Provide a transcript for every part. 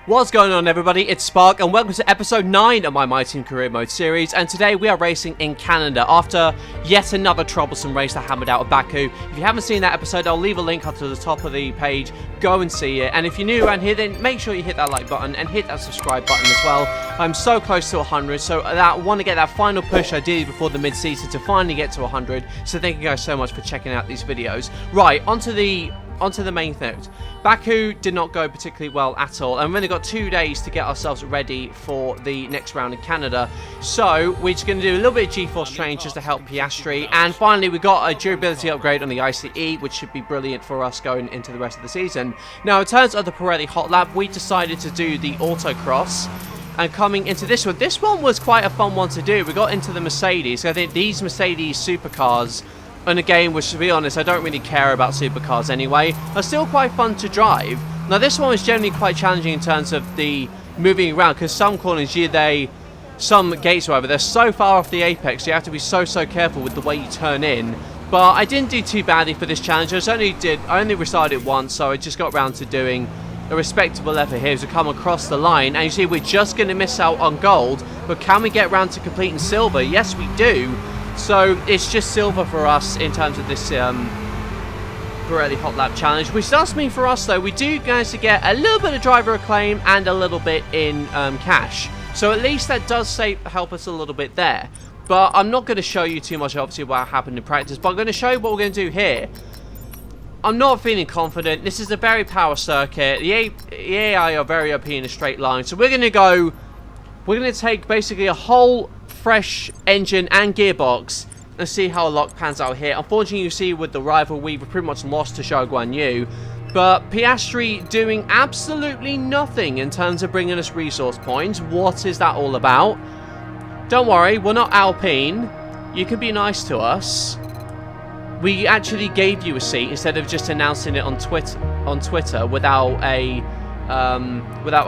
What's going on, everybody? It's Spark and welcome to episode 9 of my My Team Career Mode series, and today we are racing in Canada after yet another troublesome race that hammered out of Baku. If you haven't seen that episode, I'll leave a link up to the top of the page. Go and see it, and if you're new around here, then make sure you hit that like button and hit that subscribe button as well. I'm so close to 100, so I want to get that final push I did before the mid-season to finally get to 100, so thank you guys so much for checking out these videos. Right, onto the main note. Baku did not go particularly well at all, and we've only got 2 days to get ourselves ready for the next round in Canada. So we're just going to do a little bit of G-Force training just to help Piastri, and finally we got a durability upgrade on the ICE, which should be brilliant for us going into the rest of the season. Now, in terms of the Pirelli Hot Lap, we decided to do the autocross. And coming into this one was quite a fun one to do. We got into the Mercedes. I think these Mercedes supercars in a game which, to be honest, I don't really care about supercars anyway, are still quite fun to drive. Now, this one was generally quite challenging in terms of the moving around, because some corners, some gates, whatever, they're so far off the apex, you have to be so careful with the way you turn in. But I didn't do too badly for this challenge. I only restarted it once, so I just got around to doing a respectable effort here to come across the line. And you see, we're just going to miss out on gold, but can we get around to completing silver? Yes, we do. So it's just silver for us in terms of this Pirelli Hot Lap challenge, which does mean for us, though, we do guys to get a little bit of driver acclaim and a little bit in cash. So at least that does help us a little bit there. But I'm not going to show you too much, obviously, what happened in practice, but I'm going to show you what we're going to do here. I'm not feeling confident. This is a very power circuit. The AI are very OP in a straight line. So we're going to take basically a whole fresh engine and gearbox and see how a lock pans out here. Unfortunately, you see with the rival, we've pretty much lost to Zhou Guan Yu. But Piastri doing absolutely nothing in terms of bringing us resource points. What is that all about? Don't worry, we're not Alpine. You can be nice to us. We actually gave you a seat instead of just announcing it on Twitter without a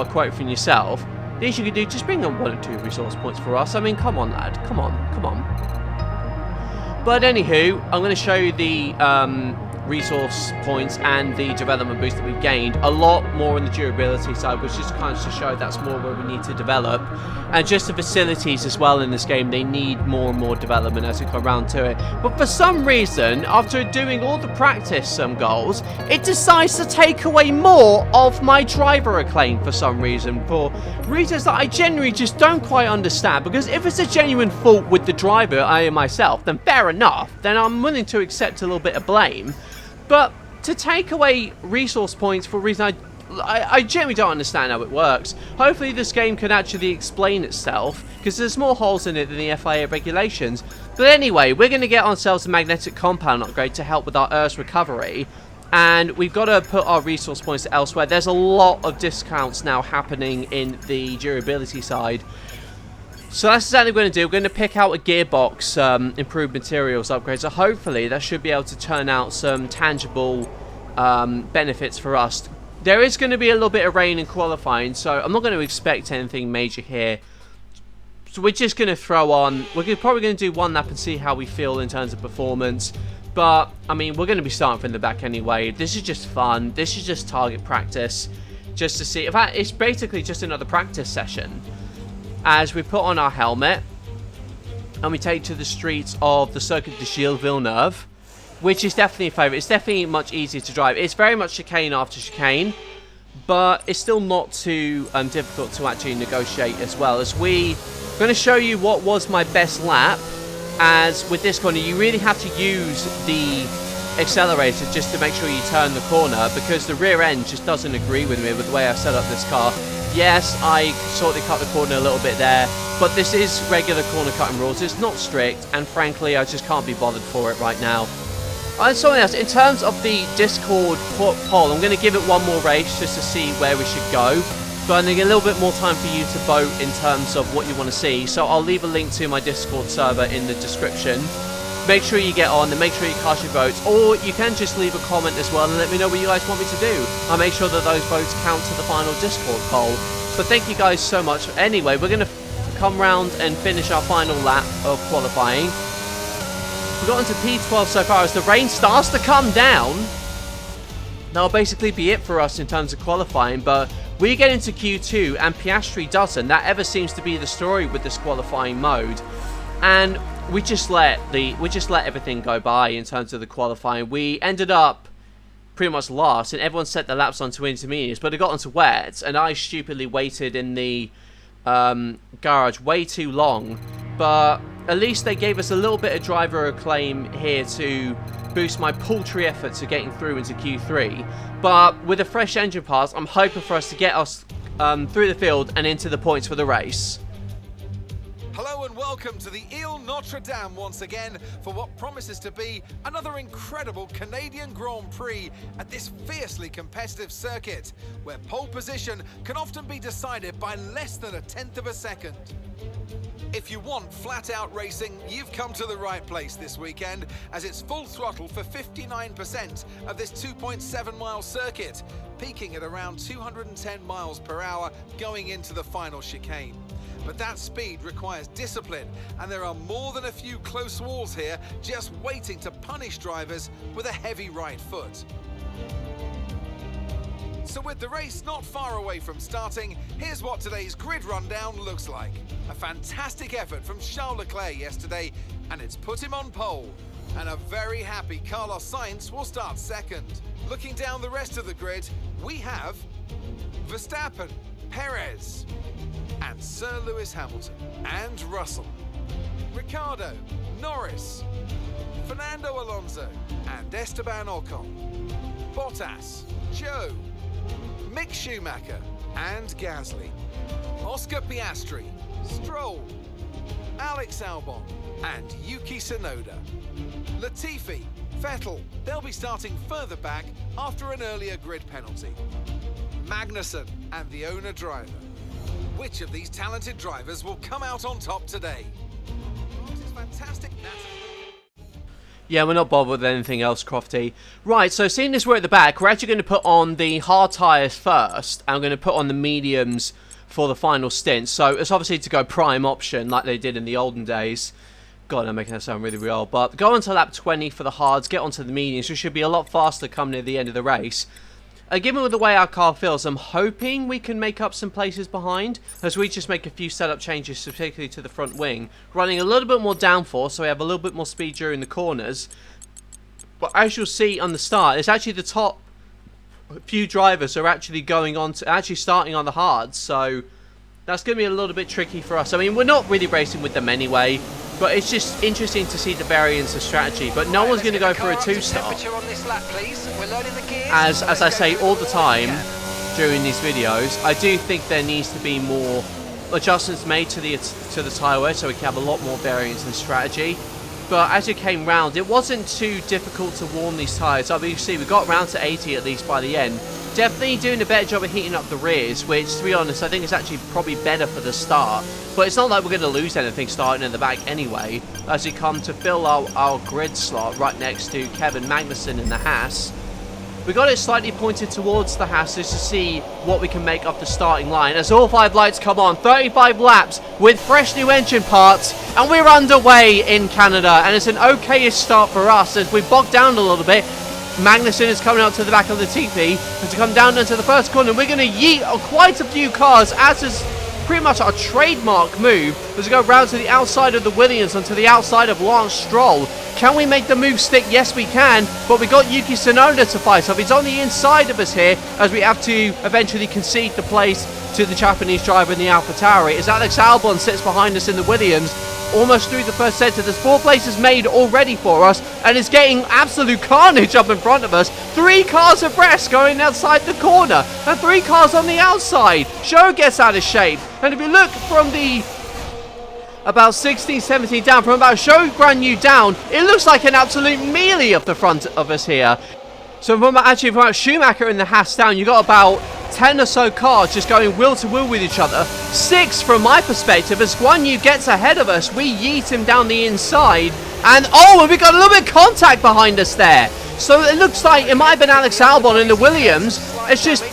quote from yourself. The issue you could do, just bring on 1 or 2 resource points for us. I mean, come on, lad. Come on. But anywho, I'm going to show you the resource points and the development boost that we've gained. A lot more on the durability side, which just kind of to show that's more where we need to develop. And just the facilities as well in this game, they need more and more development as we come around to it. But for some reason, after doing all the practice goals, it decides to take away more of my driver acclaim for some reason. For reasons that I genuinely just don't quite understand. Because if it's a genuine fault with the driver, I myself, then fair enough. Then I'm willing to accept a little bit of blame. But to take away resource points for a reason I genuinely don't understand how it works. Hopefully this game can actually explain itself, because there's more holes in it than the FIA regulations. But anyway, we're going to get ourselves a magnetic compound upgrade to help with our Earth's recovery. And we've got to put our resource points elsewhere. There's a lot of discounts now happening in the durability side. So that's exactly what we're going to do. We're going to pick out a gearbox improved materials upgrade. So hopefully that should be able to turn out some tangible benefits for us. There is going to be a little bit of rain in qualifying, so I'm not going to expect anything major here. So we're just going to throw on. We're probably going to do 1 lap and see how we feel in terms of performance. But, I mean, we're going to be starting from the back anyway. This is just fun. This is just target practice. Just to see. In fact, it's basically just another practice session. As we put on our helmet and we take to the streets of the Circuit de Gilles Villeneuve, which is definitely a favourite. It's definitely much easier to drive. It's very much chicane after chicane, but it's still not too difficult to actually negotiate as well. As we're going to show you what was my best lap, as with this corner, you really have to use the accelerator just to make sure you turn the corner, because the rear end just doesn't agree with me with the way I've set up this car. Yes, I sort of cut the corner a little bit there, but this is regular corner cutting rules. It's not strict, and frankly, I just can't be bothered for it right now. And something else, in terms of the Discord poll, I'm going to give it 1 more race just to see where we should go. But I'm going to get a little bit more time for you to vote in terms of what you want to see. So I'll leave a link to my Discord server in the description. Make sure you get on and make sure you cast your votes. Or you can just leave a comment as well and let me know what you guys want me to do. I'll make sure that those votes count to the final Discord poll. But thank you guys so much. Anyway, we're going to come round and finish our final lap of qualifying. We've gotten to P12 so far. As the rain starts to come down, that'll basically be it for us in terms of qualifying. But We get into Q2 and Piastri doesn't. That ever seems to be the story with this qualifying mode. And we just let everything go by in terms of the qualifying. We ended up pretty much last, and everyone set their laps onto intermediates, but it got onto wets, and I stupidly waited in the garage way too long. But at least they gave us a little bit of driver acclaim here to boost my paltry efforts of getting through into Q3. But with a fresh engine pass, I'm hoping for us to get us through the field and into the points for the race. Hello and welcome to the Ile Notre Dame once again for what promises to be another incredible Canadian Grand Prix at this fiercely competitive circuit, where pole position can often be decided by less than 1/10 of a second. If you want flat-out racing, you've come to the right place this weekend, as it's full throttle for 59% of this 2.7-mile circuit, peaking at around 210 miles per hour going into the final chicane. But that speed requires discipline, and there are more than a few close walls here just waiting to punish drivers with a heavy right foot. So with the race not far away from starting, here's what today's grid rundown looks like. A fantastic effort from Charles Leclerc yesterday, and it's put him on pole. And a very happy Carlos Sainz will start second. Looking down the rest of the grid, we have Verstappen, Perez, and Sir Lewis Hamilton, and Russell, Ricciardo, Norris, Fernando Alonso, and Esteban Ocon, Bottas, Joe, Mick Schumacher, and Gasly, Oscar Piastri, Stroll, Alex Albon, and Yuki Tsunoda, Latifi, Vettel. They'll be starting further back after an earlier grid penalty. Magnussen and the owner driver. Which of these talented drivers will come out on top today? It's fantastic. Yeah, we're not bothered with anything else, Crofty. Right, so seeing as we're at the back, we're actually going to put on the hard tyres first. And I'm going to put on the mediums for the final stint. So it's obviously to go prime option like they did in the olden days. God, I'm making that sound really real. But go on to lap 20 for the hards, get onto the mediums. We should be a lot faster come near the end of the race. Given with the way our car feels, I'm hoping we can make up some places behind, as we just make a few setup changes, particularly to the front wing, running a little bit more downforce, so we have a little bit more speed during the corners. But as you'll see on the start, it's actually the top few drivers are actually starting on the hards, so that's going to be a little bit tricky for us. I mean, we're not really racing with them anyway, but it's just interesting to see the variance of strategy. But no one's going to go for a two-star. As I say all the time during these videos, I do think there needs to be more adjustments made to the tyre wear so we can have a lot more variance in strategy. But as it came round, it wasn't too difficult to warm these tyres. Obviously, we got round to 80 at least by the end. Definitely doing a better job of heating up the rears, which, to be honest, I think is actually probably better for the start. But it's not like we're going to lose anything starting in the back anyway, as we come to fill our grid slot right next to Kevin Magnussen in the Haas. We got it slightly pointed towards the Haas just to see what we can make of the starting line. As all 5 lights come on, 35 laps with fresh new engine parts, and we're underway in Canada. And it's an okay-ish start for us as we bogged down a little bit. Magnussen is coming out to the back of the Latifi, and to come down into the first corner, we're going to yeet quite a few cars, as is pretty much our trademark move, as we go round to the outside of the Williams onto the outside of Lance Stroll. Can we make the move stick? Yes, we can, but we got Yuki Tsunoda to fight off. He's on the inside of us here, as we have to eventually concede the place to the Japanese driver in the AlphaTauri, as Alex Albon sits behind us in the Williams, almost through the first sector. There's 4 places made already for us, and it's getting absolute carnage up in front of us. 3 cars abreast going outside the corner, and 3 cars on the outside. Show gets out of shape, and if you look from the about 16, 17 down, from about Show brand new down, it looks like an absolute melee up the front of us here. So from about Schumacher in the Haas down, you got about 10 or so cars just going wheel to wheel with each other. 6 from my perspective, as Guan Yu gets ahead of us, we yeet him down the inside, and we got a little bit of contact behind us there. So it looks like it might have been Alex Albon in the Williams. It's just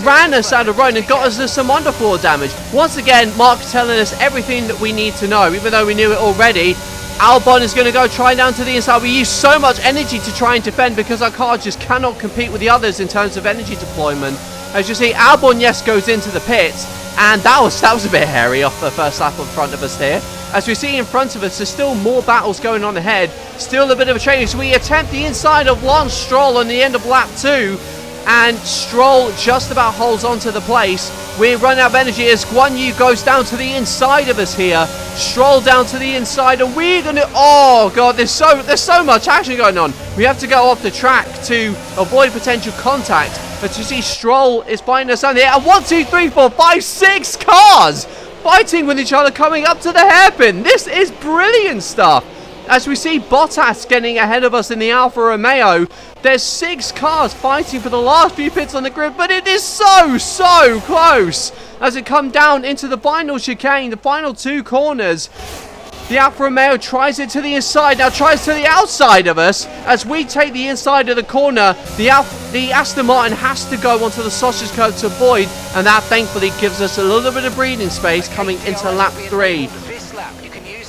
ran us out of road and got us some underfloor damage. Once again, Mark's telling us everything that we need to know, even though we knew it already. Albon is going to go try down to the inside. We use so much energy to try and defend because our car just cannot compete with the others in terms of energy deployment. As you see, Albon, yes, goes into the pits, and that was a bit hairy off the first lap in front of us here. As we see in front of us, there's still more battles going on ahead. Still a bit of a change. We attempt the inside of Lance Stroll on the end of lap 2. And Stroll just about holds on to the place. We run out of energy as Guan Yu goes down to the inside of us here. Stroll down to the inside, and we're gonna... Oh god, there's so much action going on. We have to go off the track to avoid potential contact. But you see, Stroll is fighting us down here. And 1, 2, 3, 4, 5, 6 cars fighting with each other coming up to the hairpin. This is brilliant stuff. As we see Bottas getting ahead of us in the Alfa Romeo, there's 6 cars fighting for the last few pits on the grid, but it is so close. As it comes down into the final chicane, the final 2 corners, the Alfa Romeo tries it to the inside, now tries to the outside of us. As we take the inside of the corner, the Aston Martin has to go onto the sausage curve to avoid, and that thankfully gives us a little bit of breathing space coming into lap 3.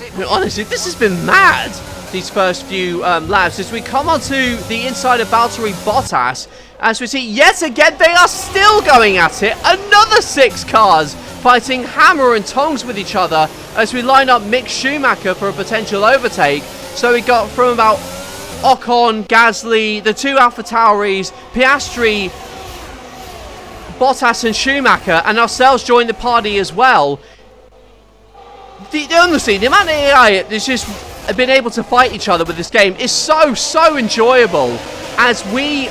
I mean, honestly, this has been mad, these first few laps. As we come onto the inside of Valtteri Bottas, as we see, yet again, they are still going at it. Another 6 cars fighting hammer and tongs with each other as we line up Mick Schumacher for a potential overtake. So we got from about Ocon, Gasly, the 2 AlphaTauris, Piastri, Bottas and Schumacher, and ourselves join the party as well. Honestly, the amount of AI that's just been able to fight each other with this game is so enjoyable. As we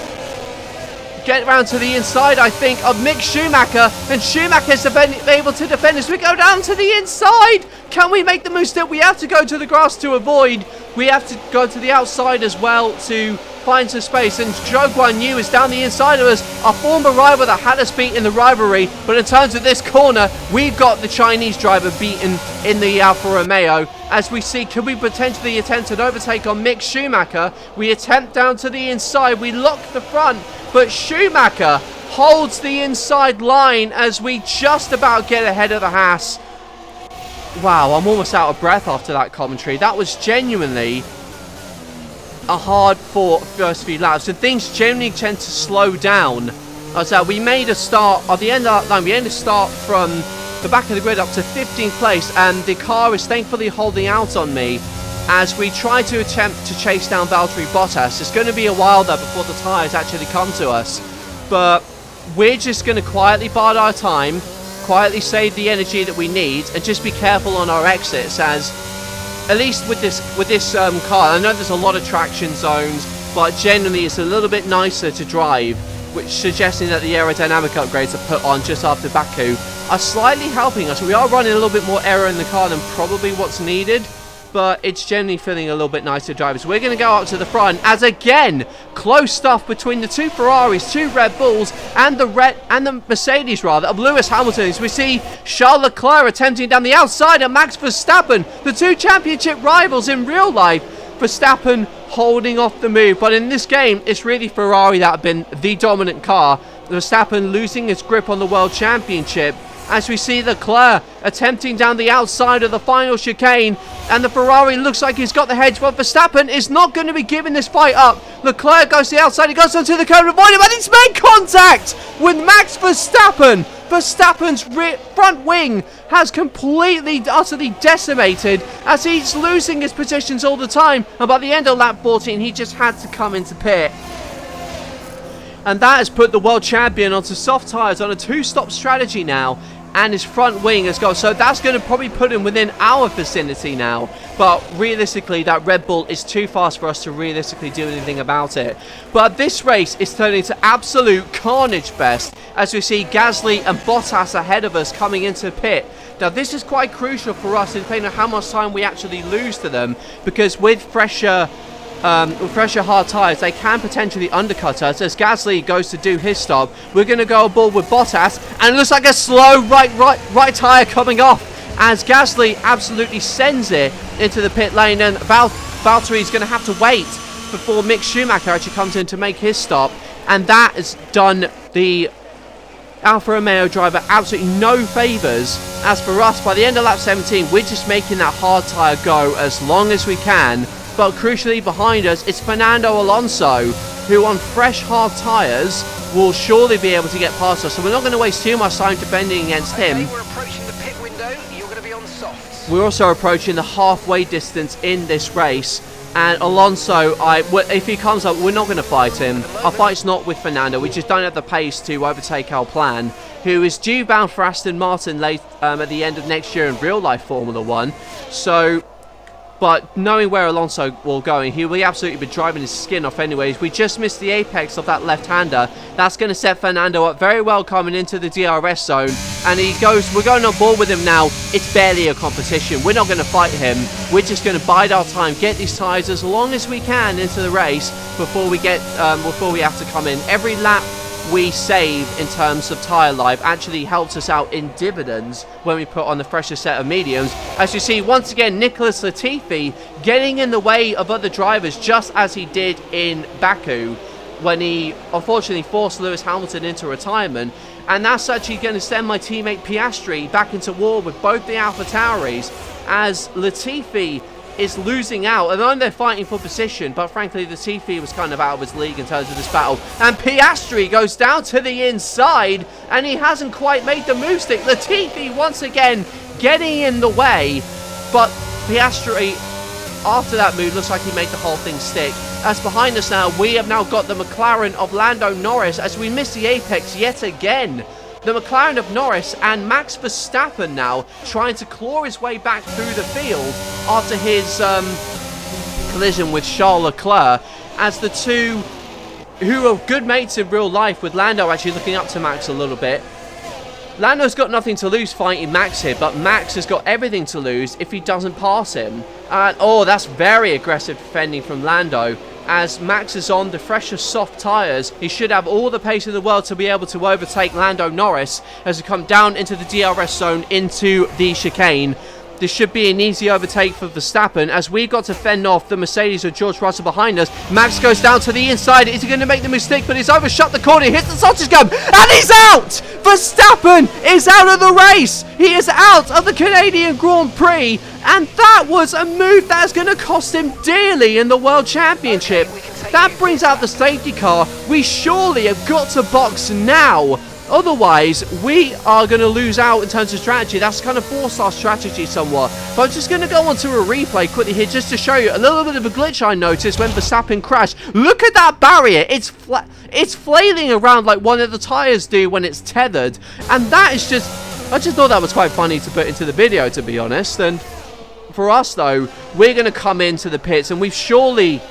get around to the inside, I think, of Mick Schumacher, and Schumacher's able to defend as we go down to the inside. Can we make the move still? We have to go to the grass to avoid. We have to go to the outside as well to find some space, and Zhou Guan Yu is down the inside of us, our former rival that had us beat in the rivalry. But in terms of this corner, we've got the Chinese driver beaten in the Alfa Romeo. As we see, can we potentially attempt an overtake on Mick Schumacher? We attempt down to the inside, we lock the front, but Schumacher holds the inside line as we just about get ahead of the Haas. Wow, I'm almost out of breath after that commentary. That was genuinely a hard-fought first few laps, and things generally tend to slow down. As we made a start at the end of that line, we ended a start from the back of the grid up to 15th place, and the car is thankfully holding out on me as we try to attempt to chase down Valtteri Bottas. It's going to be a while though before the tyres actually come to us, but we're just going to quietly bide our time, quietly save the energy that we need, and just be careful on our exits. As at least with this car, I know there's a lot of traction zones, but generally it's a little bit nicer to drive, which suggesting that the aerodynamic upgrades are put on just after Baku are slightly helping us. We are running a little bit more aero in the car than probably what's needed, but it's generally feeling a little bit nicer to drive. So we're going to go up to the front, as again, close stuff between the 2 Ferraris, 2 Red Bulls, and the Mercedes rather of Lewis Hamilton. As we see Charles Leclerc attempting down the outside of Max Verstappen, the 2 championship rivals in real life. Verstappen holding off the move, but in this game, it's really Ferrari that have been the dominant car. Verstappen losing his grip on the World Championship. As we see Leclerc attempting down the outside of the final chicane, and the Ferrari looks like he's got the hedge, but Verstappen is not going to be giving this fight up. Leclerc goes to the outside, he goes onto the curb to avoid him, and he's made contact with Max Verstappen. Verstappen's front wing has completely, utterly decimated as he's losing his positions all the time, and by the end of lap 14, he just had to come into pit. And that has put the world champion onto soft tyres on a 2-stop strategy now, and his front wing has gone. So that's going to probably put him within our vicinity now. But realistically, that Red Bull is too fast for us to realistically do anything about it. But this race is turning to absolute carnage fest as we see Gasly and Bottas ahead of us coming into pit. Now this is quite crucial for us depending on how much time we actually lose to them, because with fresher hard tyres, they can potentially undercut us. As Gasly goes to do his stop, we're going to go aboard with Bottas, and it looks like a slow right tyre coming off as Gasly absolutely sends it into the pit lane, and Valtteri is going to have to wait before Mick Schumacher actually comes in to make his stop, and that has done the Alfa Romeo driver absolutely no favours. As for us, by the end of lap 17, we're just making that hard tyre go as long as we can. But crucially behind us, it's Fernando Alonso, who on fresh hard tyres will surely be able to get past us. So we're not going to waste too much time defending against him. We're approaching the pit window. You're going to be on softs. We're also approaching the halfway distance in this race. And Alonso, if he comes up, we're not going to fight him. Our fight's not with Fernando. We just don't have the pace to overtake our plan, who is due bound for Aston Martin late at the end of next year in real-life Formula 1. So, but knowing where Alonso will go, he will absolutely be driving his skin off anyways. We just missed the apex of that left-hander. That's going to set Fernando up very well coming into the DRS zone. And we're going on board with him now. It's barely a competition. We're not going to fight him. We're just going to bide our time, get these tyres as long as we can into the race before we have to come in. Every lap we save in terms of tyre life actually helps us out in dividends when we put on the fresher set of mediums. As you see, once again, Nicholas Latifi getting in the way of other drivers just as he did in Baku when he unfortunately forced Lewis Hamilton into retirement. And that's actually going to send my teammate Piastri back into war with both the AlphaTauris as Latifi is losing out. And I know they're fighting for position, but frankly Latifi was kind of out of his league in terms of this battle. And Piastri goes down to the inside and he hasn't quite made the move stick. Latifi once again getting in the way, but Piastri after that move looks like he made the whole thing stick. As behind us now, we have now got the McLaren of Lando Norris as we miss the apex yet again. The McLaren of Norris and Max Verstappen now trying to claw his way back through the field after his collision with Charles Leclerc, as the two who are good mates in real life, with Lando actually looking up to Max a little bit. Lando's got nothing to lose fighting Max here, but Max has got everything to lose if he doesn't pass him. Oh, that's very aggressive defending from Lando. As Max is on the fresher soft tyres, he should have all the pace in the world to be able to overtake Lando Norris as we come down into the DRS zone into the chicane. This should be an easy overtake for Verstappen as we've got to fend off the Mercedes of George Russell behind us. Max goes down to the inside. Is he going to make the mistake? But he's overshot the corner. He hits the sausage gum and he's out! Verstappen is out of the race. He is out of the Canadian Grand Prix. And that was a move that is going to cost him dearly in the World Championship. That brings out the safety car. We surely have got to box now. Otherwise, we are going to lose out in terms of strategy. That's kind of forced our strategy somewhat. But I'm just going to go on to a replay quickly here just to show you a little bit of a glitch I noticed when Verstappen crashed. Look at that barrier. It's flailing around like one of the tyres do when it's tethered. And that is just... I just thought that was quite funny to put into the video, to be honest. And for us, though, we're going to come into the pits and we've surely...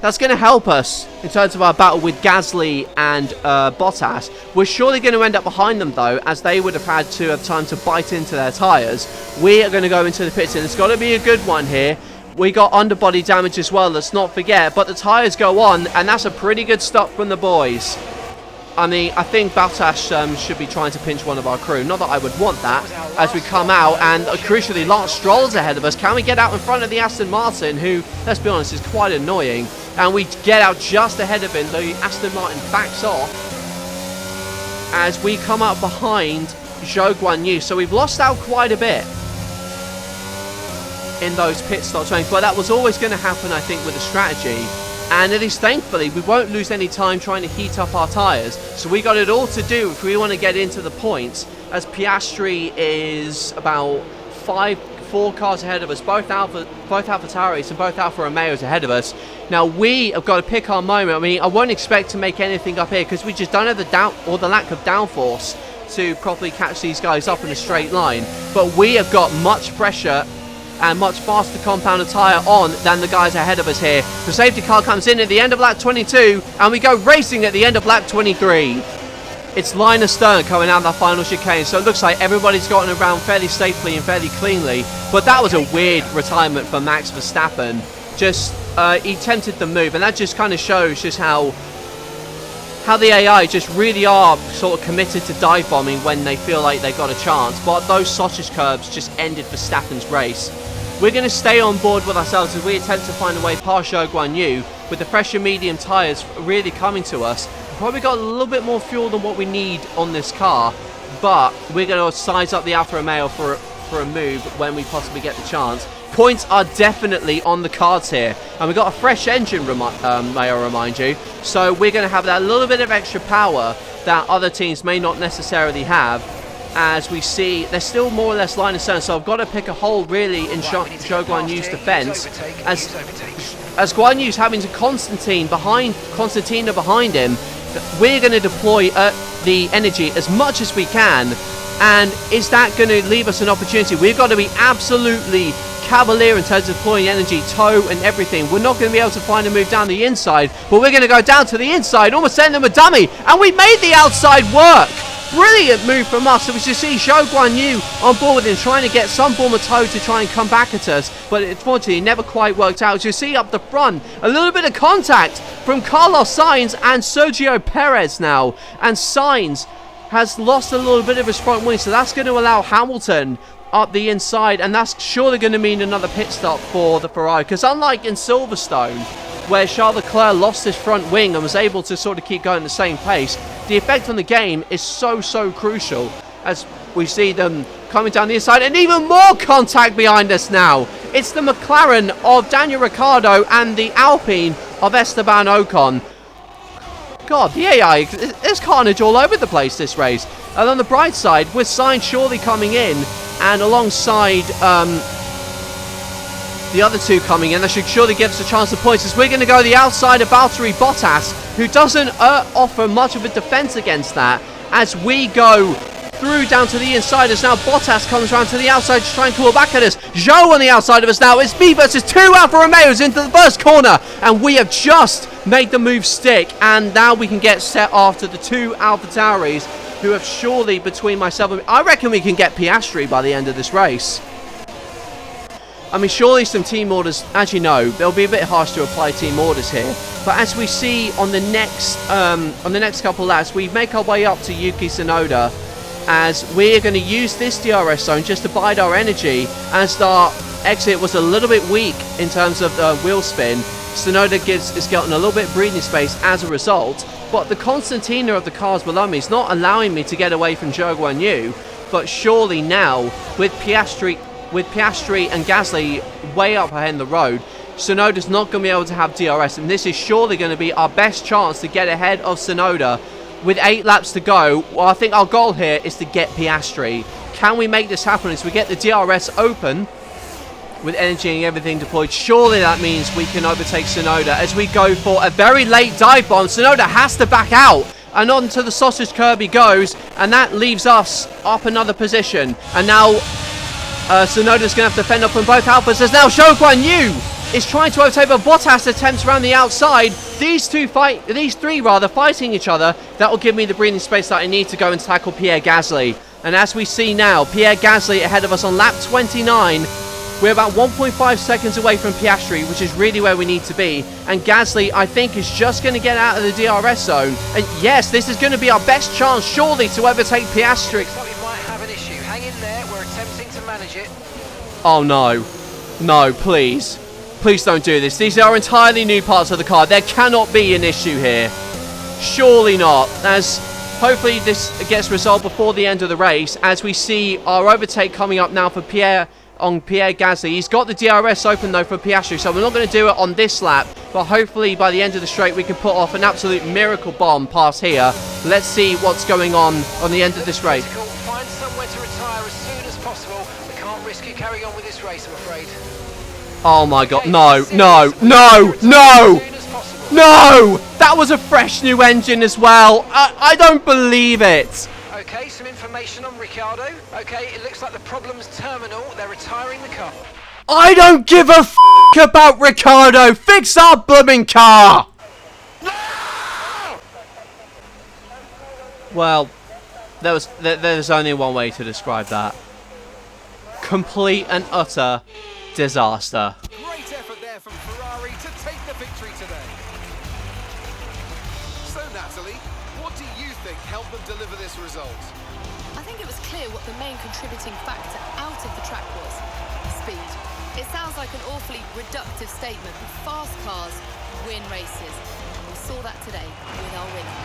That's going to help us in terms of our battle with Gasly and Bottas. We're surely going to end up behind them, though, as they would have had to have time to bite into their tyres. We are going to go into the pits, and it's got to be a good one here. We got underbody damage as well, let's not forget. But the tyres go on, and that's a pretty good stop from the boys. I mean, I think Bottas should be trying to pinch one of our crew. Not that I would want that as we come out. And crucially, Lance Stroll's ahead of us. Can we get out in front of the Aston Martin, who, let's be honest, is quite annoying. And we get out just ahead of him. The Aston Martin backs off as we come up behind Zhou Guanyu. So we've lost out quite a bit in those pit stops. But that was always going to happen, I think, with the strategy. And at least thankfully we won't lose any time trying to heat up our tyres. So we got it all to do if we want to get into the points, as Piastri is about 4 cars ahead of us, both AlphaTauris and both Alfa Romeos ahead of us. Now we have got to pick our moment. I mean, I won't expect to make anything up here because we just don't have the doubt or the lack of downforce to properly catch these guys up in a straight line. But we have got much pressure and much faster compounded tyre on than the guys ahead of us here. The safety car comes in at the end of lap 22 and we go racing at the end of lap 23. It's Linus Stern coming out of that final chicane, so it looks like everybody's gotten around fairly safely and fairly cleanly. But that was a weird retirement for Max Verstappen. Just he attempted the move, and that just kind of shows just how the AI just really are sort of committed to dive bombing when they feel like they've got a chance. But those sausage curbs just ended Verstappen's race. We're going to stay on board with ourselves as we attempt to find a way past Zhou Guanyu with the fresher medium tyres really coming to us. We've probably got a little bit more fuel than what we need on this car, but we're going to size up the Alfa Romeo for a move when we possibly get the chance. Points are definitely on the cards here. And we've got a fresh engine, may I remind you. So we're going to have that little bit of extra power that other teams may not necessarily have. As we see, they're still more or less line of sight. So I've got to pick a hole really in Zhou Guan Yu's defense. As Guan Yu's having to Constantina behind him, we're going to deploy the energy as much as we can. And is that going to leave us an opportunity? We've got to be absolutely cavalier in terms of deploying energy, toe and everything. We're not going to be able to find a move down the inside, but we're going to go down to the inside, almost send them a dummy, and we made the outside work. Brilliant move from us. So we should see Zhou Guan Yu on board with him, trying to get some form of toe to try and come back at us, but unfortunately it never quite worked out. As you see up the front, a little bit of contact from Carlos Sainz and Sergio Perez now, and Sainz has lost a little bit of his front wing, so that's going to allow Hamilton up the inside, and that's surely going to mean another pit stop for the Ferrari, because unlike in Silverstone, where Charles Leclerc lost his front wing and was able to sort of keep going at the same pace, the effect on the game is so crucial, as we see them coming down the inside, and even more contact behind us now. It's the McLaren of Daniel Ricciardo and the Alpine of Esteban Ocon. God, the AI, there's carnage all over the place this race. And on the bright side, with Sainz surely coming in, and alongside the other two coming in, that should surely give us a chance of points, as we're going to go the outside of Valtteri Bottas, who doesn't offer much of a defense against that, as we go through down to the inside, as now Bottas comes around to the outside to try and pull back at us. Zhou on the outside of us now. It's me versus two Alfa Romeos into the first corner, and we have just made the move stick, and now we can get set after the two Alpha Tauris, who have surely, between myself and I reckon we can get Piastri by the end of this race. I mean, surely some team orders, as you know, they'll be a bit harsh to apply team orders here, but as we see on the next couple laps, we make our way up to Yuki Tsunoda, as we're going to use this DRS zone just to bide our energy, as our exit was a little bit weak in terms of the wheel spin. Tsunoda is getting a little bit of breathing space as a result, but the Constantina of the cars below me is not allowing me to get away from Zhou Guan Yu, but surely now, with Piastri and Gasly way up ahead in the road, Tsunoda's not going to be able to have DRS, and this is surely going to be our best chance to get ahead of Tsunoda. With 8 laps to go, well, I think our goal here is to get Piastri. Can we make this happen as we get the DRS open with energy and everything deployed? Surely that means we can overtake Tsunoda as we go for a very late dive bomb. Tsunoda has to back out, and onto the sausage curb he goes, and that leaves us up another position. And now Tsunoda's going to have to fend off from both Alphas, as now Zhou Guan Yu is trying to overtake, but Bottas attempts around the outside. These three fighting each other. That will give me the breathing space that I need to go and tackle Pierre Gasly. And as we see now, Pierre Gasly ahead of us on lap 29. We're about 1.5 seconds away from Piastri, which is really where we need to be. And Gasly, I think, is just going to get out of the DRS zone. And yes, this is going to be our best chance, surely, to overtake Piastri. Looks like we might have an issue. Hang in there. We're attempting to manage it. Oh, no. No, please. Please don't do this. These are entirely new parts of the car. There cannot be an issue here. Surely not. As hopefully this gets resolved before the end of the race, as we see our overtake coming up now for Pierre Gasly. He's got the DRS open though for Piastri, so we're not going to do it on this lap, but hopefully by the end of the straight we can put off an absolute miracle bomb past here. Let's see what's going on the end of this race. Find somewhere to retire as soon as possible. We can't risk you carrying on with this race, I'm afraid. Oh my god, no! That was a fresh new engine as well. I don't believe it. Okay, some information on Ricciardo. Okay, it looks like the problem's terminal. They're retiring the car. I don't give a f*** about Ricciardo. Fix our blooming car. No! Well, there's only one way to describe that. Complete and utter disaster. Great effort there from Ferrari to take the victory today. So Natalie, what do you think helped them deliver this result? I think it was clear what the main contributing factor out of the track was: speed. It sounds like an awfully reductive statement, but fast cars win races. And we saw that today with our winner.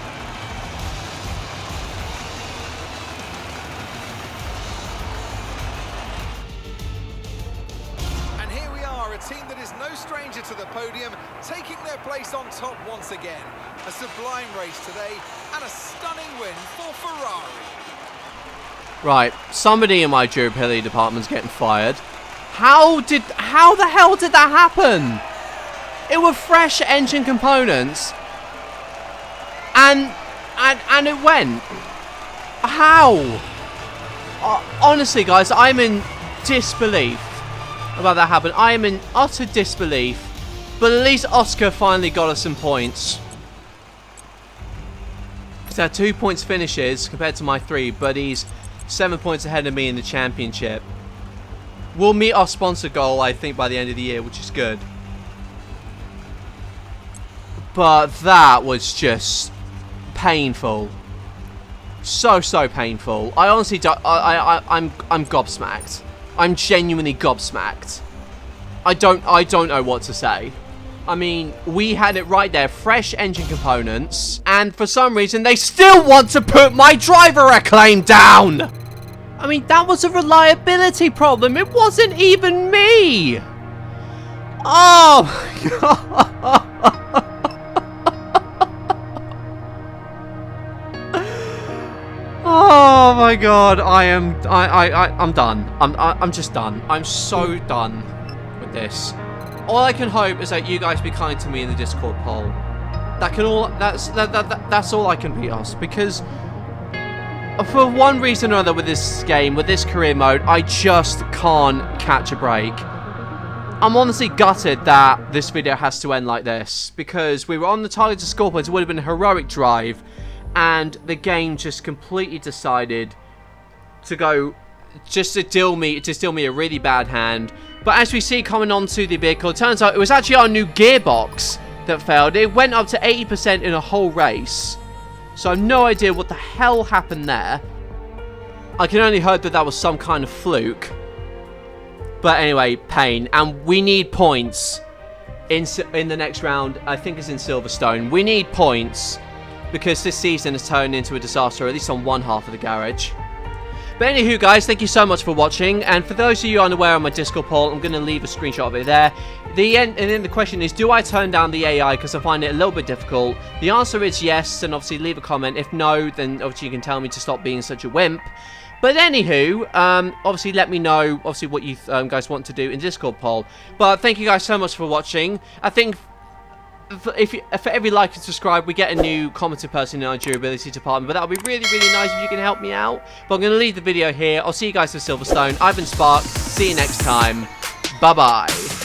stranger to the podium, taking their place on top once again. A sublime race today, and a stunning win for Ferrari. Right, somebody in my durability department's getting fired. How the hell did that happen? It were fresh engine components, and it went. How? Honestly, guys, I'm in disbelief about that happening. I am in utter disbelief. But at least Oscar finally got us some points. He's had 2 points finishes compared to my 3, but he's 7 points ahead of me in the championship. We'll meet our sponsor goal, I think, by the end of the year, which is good. But that was just painful. So painful. I honestly don't. I'm gobsmacked. I'm genuinely gobsmacked. I don't know what to say. I mean, we had it right there, fresh engine components, and for some reason they still want to put my driver acclaim down. I mean, that was a reliability problem. It wasn't even me. Oh my god. Oh my god, I'm done. I'm just done. I'm so done with this. All I can hope is that you guys be kind to me in the Discord poll. That's all I can be asked, because for one reason or other with this game, with this career mode, I just can't catch a break. I'm honestly gutted that this video has to end like this, because we were on the target to score points. It would have been a heroic drive, and the game just completely decided to go just to deal me a really bad hand. But as we see coming onto the vehicle, it turns out it was actually our new gearbox that failed. It went up to 80% in a whole race. So I have no idea what the hell happened there. I can only hope that that was some kind of fluke. But anyway, pain. And we need points in the next round. I think it's in Silverstone. We need points, because this season has turned into a disaster, at least on one half of the garage. But anywho, guys, thank you so much for watching. And for those of you unaware of my Discord poll, I'm going to leave a screenshot of it there. And then the question is, do I turn down the AI because I find it a little bit difficult? The answer is yes, and obviously leave a comment. If no, then obviously you can tell me to stop being such a wimp. But anywho, obviously let me know obviously what you guys want to do in the Discord poll. But thank you guys so much for watching. I think for every like and subscribe, we get a new commented person in our durability department, but that would be really, really nice if you can help me out. But I'm going to leave the video here. I'll see you guys for Silverstone. I've been Spark. See you next time. Bye-bye.